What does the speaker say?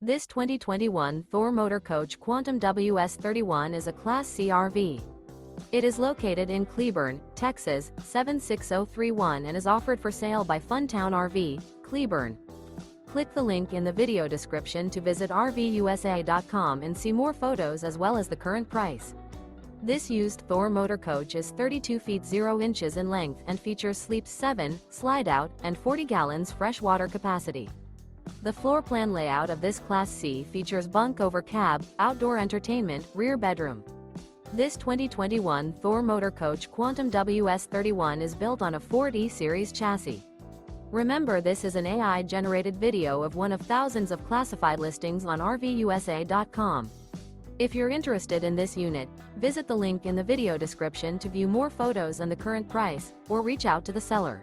This 2021 Thor Motor Coach Quantum WS31 is a Class C RV. It is located in Cleburne, Texas, 76031 and is offered for sale by Funtown RV, Cleburne. Click the link in the video description to visit RVUSA.com and see more photos as well as the current price. This used Thor Motor Coach is 32 feet 0 inches in length and features sleeps 7, slide-out, and 40 gallons fresh water capacity. The floor plan layout of this Class C features bunk over cab, outdoor entertainment, rear bedroom. This 2021 Thor Motor Coach Quantum WS31 is built on a Ford E-Series chassis. Remember, this is an AI-generated video of one of thousands of classified listings on RVUSA.com. If you're interested in this unit, visit the link in the video description to view more photos and the current price, or reach out to the seller.